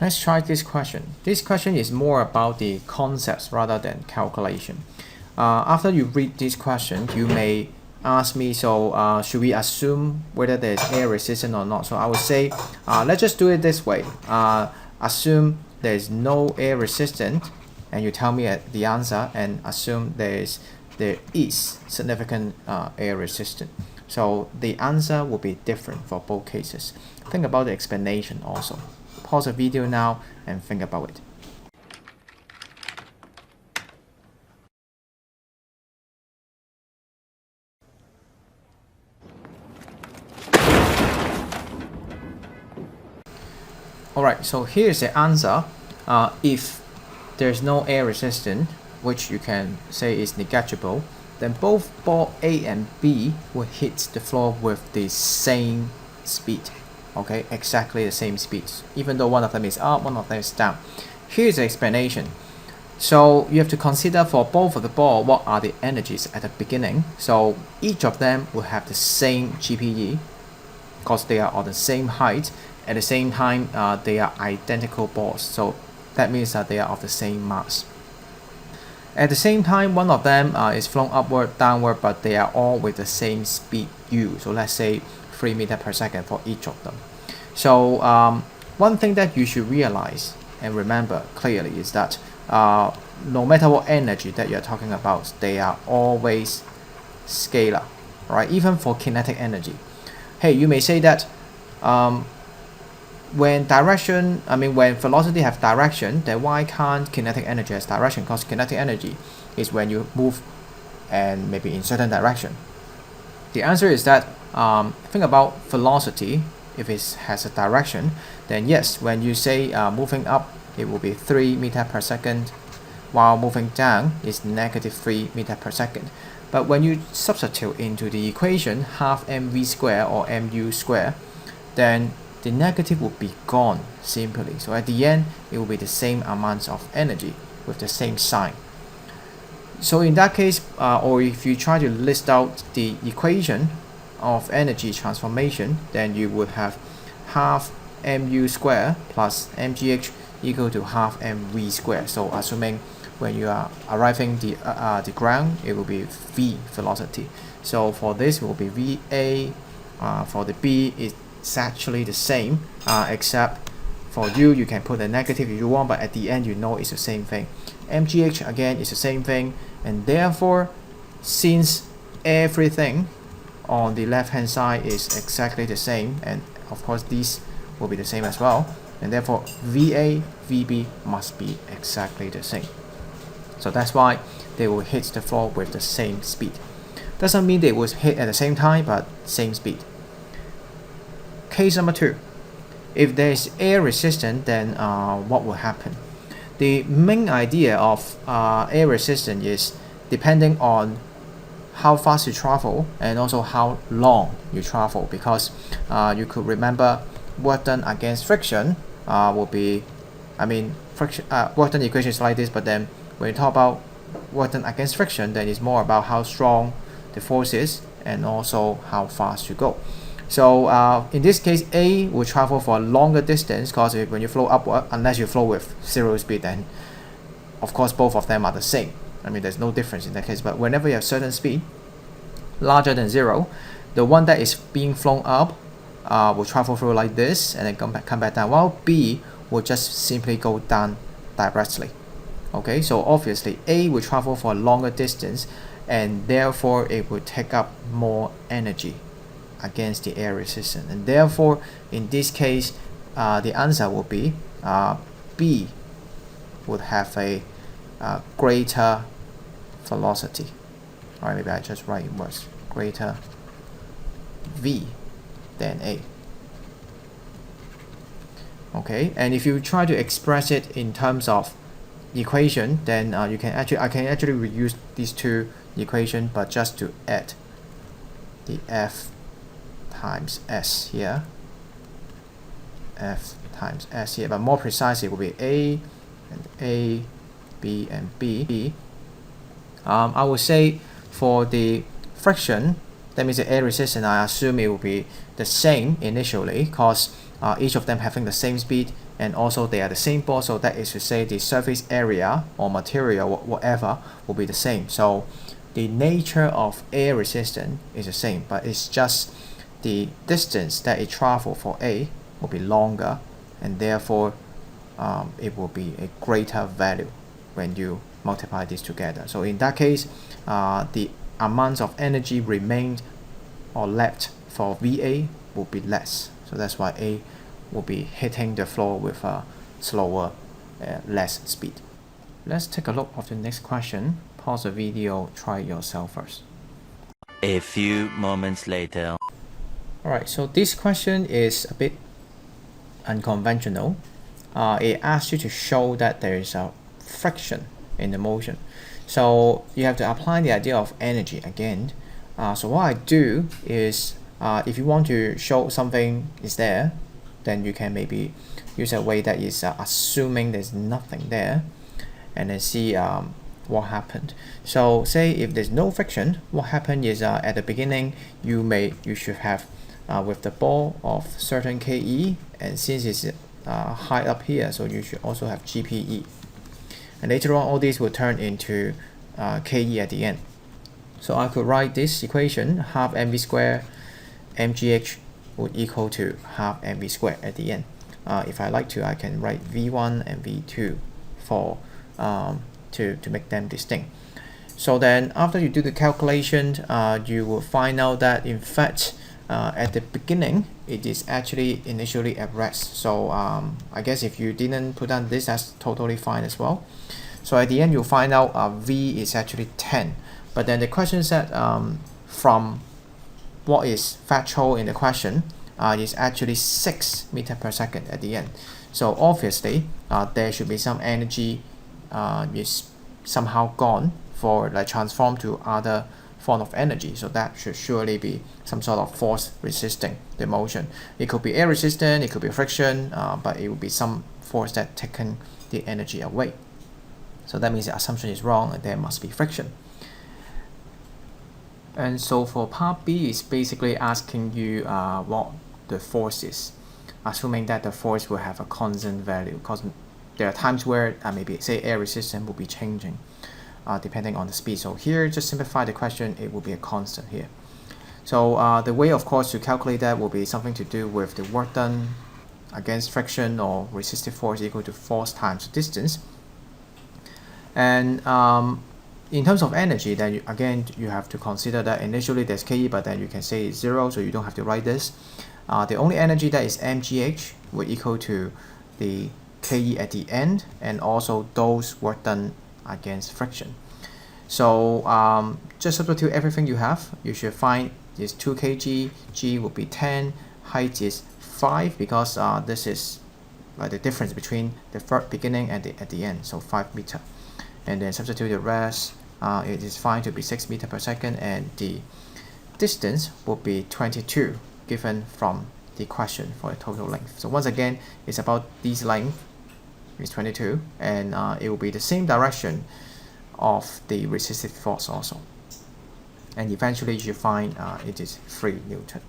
Let's try this question. This question is more about the concepts rather than calculation. After you read this question, you may ask me, so should we assume whether there's air resistance or not? So I would say, let's just do it this way. Assume there's no air resistance, and you tell me the answer, and assume there is significant air resistance. So the answer will be different for both cases. Think about the explanation also. Pause the video now and think about it. Alright, so here's the answer. If there's no air resistance, which you can say is negligible, then both ball A and B will hit the floor with the same speed. Okay, exactly the same speeds, even though one of them is up, one of them is down. Here's the explanation. So you have to consider for both of the ball, what are the energies at the beginning. So each of them will have the same GPE because they are on the same height. At the same time, they are identical balls. So that means that they are of the same mass. At the same time, one of them is flown upward, downward, but they are all with the same speed u. So let's say 3 meters per second for each of them. So one thing that you should realize and remember clearly is that no matter what energy that you're talking about, they are always scalar, right? Even for kinetic energy. Hey, you may say that when velocity have direction, then why can't kinetic energy has direction? Because kinetic energy is when you move and maybe in certain direction. The answer is that think about velocity. If it has a direction, then yes, when you say moving up, it will be 3 meters per second, while moving down is negative 3 meters per second. But when you substitute into the equation half mv square or mu square, then the negative will be gone simply. So at the end, it will be the same amounts of energy with the same sign. So in that case, or if you try to list out the equation of energy transformation, then you would have half mu square plus mgh equal to half mv square. So assuming when you are arriving the ground, it will be v velocity. So for this, it will be va. For the b, it's actually the same, except for u, you can put a negative if you want, but at the end, you know it's the same thing. mgh again is the same thing, and therefore, since everything on the left hand side is exactly the same, and of course these will be the same as well, and therefore VA, VB must be exactly the same. So that's why they will hit the floor with the same speed. Doesn't mean they will hit at the same time, but same speed. Case number 2. If there is air resistance, then what will happen? The main idea of air resistance is depending on how fast you travel and also how long you travel, because you could remember work done against friction will be, friction work done equation is like this, but then when you talk about work done against friction, then it's more about how strong the force is and also how fast you go. So in this case, A will travel for a longer distance, because when you flow upward, unless you flow with 0 speed, then of course both of them are the same. There's no difference in that case. But whenever you have certain speed larger than 0, the one that is being flown up will travel through like this and then come back down, while B will just simply go down directly. Okay, so obviously A will travel for a longer distance, and therefore it will take up more energy against the air resistance, and therefore in this case the answer will be B would have a greater velocity. Alright, maybe I just write in words, greater V than A. Okay, and if you try to express it in terms of equation, then I can actually reuse these two equations, but just to add the F times S here, F times S here, but more precisely it will be A and A, B and B. I would say for the friction, that means the air resistance, I assume it will be the same initially, because each of them having the same speed, and also they are the same ball, so that is to say the surface area or material, whatever, will be the same. So the nature of air resistance is the same, but it's just the distance that it travels for A will be longer, and therefore it will be a greater value when you multiply these together. So in that case, the amount of energy remained or left for VA will be less. So that's why A will be hitting the floor with a slower, less speed. Let's take a look at the next question. Pause the video, try it yourself first. A few moments later. Alright, so this question is a bit unconventional. It asks you to show that there is a friction in the motion. So you have to apply the idea of energy again. So what I do is, if you want to show something is there, then you can maybe use a way that is assuming there's nothing there, and then see what happened. So say if there's no friction, what happened is at the beginning you should have with the ball of certain KE, and since it's high up here, so you should also have GPE, and later on all these will turn into KE at the end. So I could write this equation, half mv squared mgh would equal to half mv squared at the end. If I like to, I can write v1 and v2 for to make them distinct. So then after you do the calculation, you will find out that in fact at the beginning it is actually initially at rest. So I guess if you didn't put down this, that's totally fine as well. So at the end you'll find out V is actually 10, but then the question said from what is factual in the question is actually 6 meters per second at the end. So obviously there should be some energy is somehow gone for like transform to other form of energy. So that should surely be some sort of force resisting the motion. It could be air resistant, it could be friction, but it will be some force that taken the energy away. So that means the assumption is wrong and there must be friction. And so for part B is basically asking you what the force is, assuming that the force will have a constant value, because there are times where maybe say air resistance will be changing depending on the speed. So here, just simplify the question, it will be a constant here. So the way of course to calculate that will be something to do with the work done against friction or resistive force equal to force times distance. And in terms of energy, then you have to consider that initially there's KE, but then you can say it's 0, so you don't have to write this. The only energy that is mgh will equal to the KE at the end, and also those work done against friction. So just substitute everything you have. You should find is 2 kg, G will be 10, height is 5, because this is like the difference between the beginning and at the end, so 5 meters. And then substitute the rest, it is fine to be 6 meters per second, and the distance will be 22 given from the question for the total length. So once again, it's about this length is 22, and it will be the same direction of the resistive force also. And eventually you find it is 3 Newton.